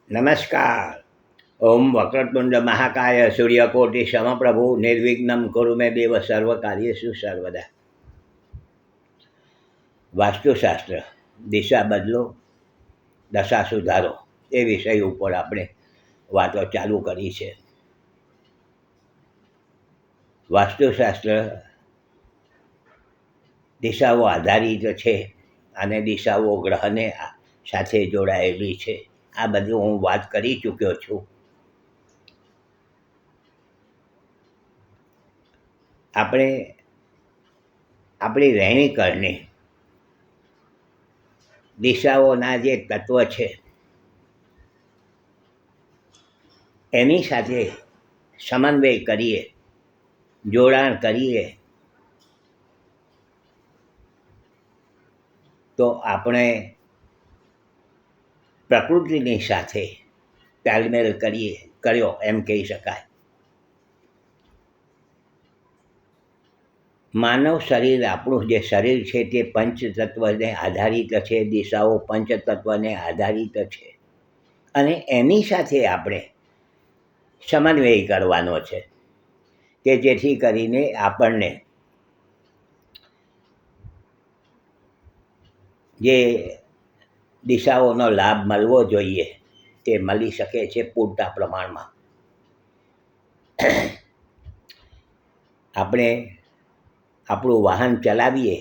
નમસ્કાર. ઓમ વક્રતુંડ મહાકાય સૂર્યકોટિ સમપ્રભુ નિર્વિઘ્નમ કુરુ મે દેવ સર્વ કાર્યેષુ સર્વદા. વાસ્તુશાસ્ત્ર દિશા બદલો, દશા સુધારો એ વિષય ઉપર આપણે વાતો ચાલુ કરી છે. વાસ્તુશાસ્ત્ર દિશાઓ આધારિત છે અને દિશાઓ ગ્રહને સાથે જોડાયેલી છે. આ બધું હું વાત કરી ચૂક્યો છું. આપણે આપણી રહેણી કરણી દિશાઓના જે તત્વ છે એની સાથે સમન્વય કરીએ, જોડાણ કરીએ તો આપણે પ્રકૃતિની સાથે તાલમેલ કર્યો એમ કહી શકાય. માનવ શરીર, આપણું જે શરીર છે તે પંચતત્વને આધારિત છે, દિશાઓ પંચતત્વને આધારિત છે અને એની સાથે આપણે સમન્વય કરવાનો છે કે જેથી કરીને આપણને જે દિશાઓનો લાભ મળવો જોઈએ તે મળી શકે છે પૂરતા પ્રમાણમાં. આપણે આપણું વાહન ચલાવીએ,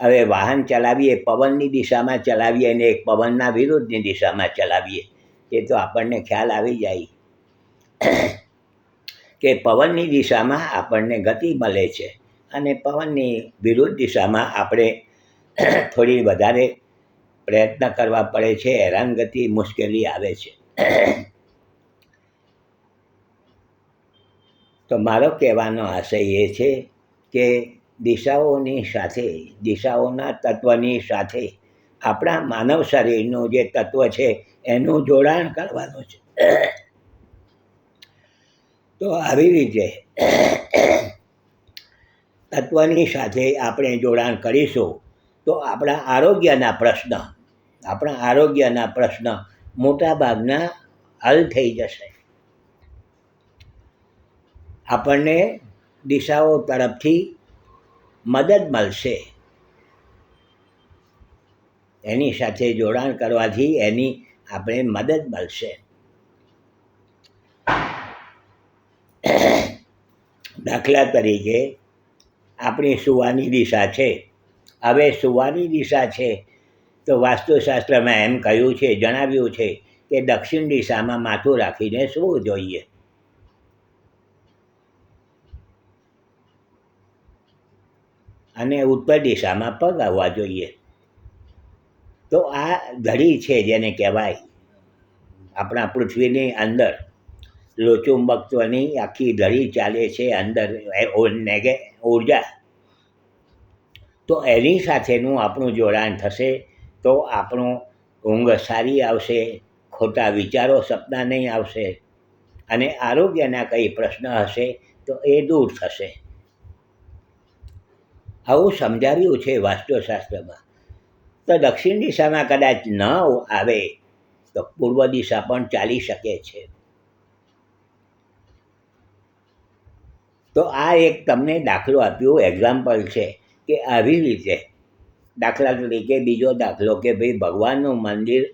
હવે વાહન ચલાવીએ, પવનની દિશામાં ચલાવીએ અને એક પવનના વિરુદ્ધની દિશામાં ચલાવીએ, એ તો આપણને ખ્યાલ આવી જાય કે પવનની દિશામાં આપણને ગતિ મળે છે અને પવનની વિરુદ્ધ દિશામાં આપણે થોડી વધારે પ્રયત્ન કરવા પડે છે, હેરાનગતિ, મુશ્કેલી આવે છે. તો મારો કહેવાનો આશય એ છે કે દિશાઓની સાથે, દિશાઓના તત્વની સાથે આપણા માનવ શરીરનું જે તત્વ છે એનું જોડાણ કરવાનું છે. તો આવી રીતે તત્વની સાથે આપણે જોડાણ કરીશું તો આપણા આરોગ્યના પ્રશ્ન મોટાભાગના હલ થઈ જશે. આપણને દિશાઓ તરફથી મદદ મળશે, એની સાથે જોડાણ કરવાથી એની આપણે મદદ મળશે. દાખલા તરીકે આપણી સુવાની દિશા છે. હવે સુવાની દિશા છે તો વાસ્તુશાસ્ત્રમાં એમ કહ્યું છે, જણાવ્યું છે કે દક્ષિણ દિશામાં માથું રાખીને સૂવું જોઈએ. અને ઉત્તર દિશામાં પગ આવવા જોઈએ. તો આ ઘડી છે જેને કહેવાય આપણા પૃથ્વીની અંદર લોચુંબકત્વની આખી ધરી ચાલે છે અંદર ઉર્જા. તો એની સાથેનું આપણું જોડાણ થશે તો આપણું ઊંઘ સારી આવશે, ખોટા વિચારો સપના નહીં આવશે અને આરોગ્યના કંઈ પ્રશ્ન હશે તો એ દૂર થશે. આવું સમજાવ્યું છે વાસ્તુશાસ્ત્રમાં. તો દક્ષિણ દિશામાં કદાચ ન આવે તો પૂર્વ દિશા પણ ચાલી શકે છે. તો આ એક તમને દાખલો આપ્યો, એક્ઝામ્પલ છે કે આવી રીતે. દાખલા તરીકે બીજો દાખલો કે ભાઈ ભગવાનનું મંદિર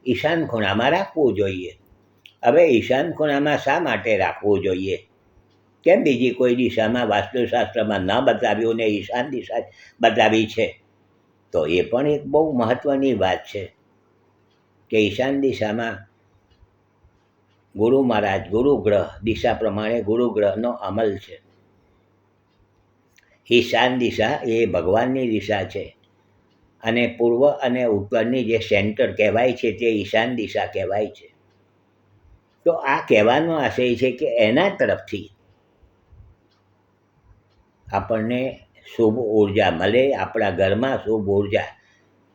ઈશાન ખૂણામાં રાખવું જોઈએ. હવે ઈશાન ખૂણામાં શા માટે રાખવું જોઈએ? કેમ બીજી કોઈ દિશામાં વાસ્તુશાસ્ત્રમાં ન બતાવ્યું ને ઈશાન દિશા બતાવી છે? તો એ પણ એક બહુ મહત્ત્વની વાત છે કે ઈશાન દિશામાં ગુરુ મહારાજ, ગુરુ ગ્રહ, દિશા પ્રમાણે ગુરુ ગ્રહનો અમલ છે. ઈશાન દિશા એ ભગવાનની દિશા છે અને પૂર્વ અને ઉત્તરની જે સેન્ટર કહેવાય છે તે ઈશાન દિશા કહેવાય છે. તો આ કહેવાનો આશય છે કે એના તરફથી આપણને શુભ ઉર્જા મળે, આપણા ઘરમાં શુભ ઉર્જા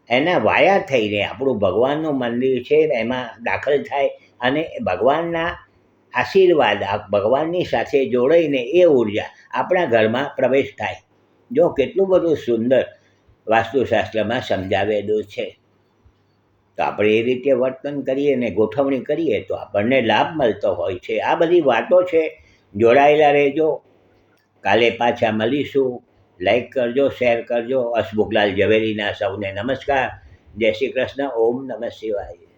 એના વાયા થઈને આપણું ભગવાનનું મંદિર છે એમાં દાખલ થાય અને ભગવાનના આશીર્વાદ, ભગવાનની સાથે જોડાઈને એ ઉર્જા આપણા ઘરમાં પ્રવેશ થાય. જો કેટલું બધું સુંદર વાસ્તુશાસ્ત્રમાં સમજાવેલું છે. તો આપણે એ રીતે વર્તન કરીએ ને ગોઠવણી કરીએ તો આપણને લાભ મળતો હોય છે. આ બધી વાતો છે. જોડાયેલા રહેજો. કાલે પાછા મળીશું. લાઈક કરજો, શેર કરજો. હસમુખલાલ ઝવેરીના સૌને નમસ્કાર. જય શ્રી કૃષ્ણ. ઓમ નમઃ શિવાય.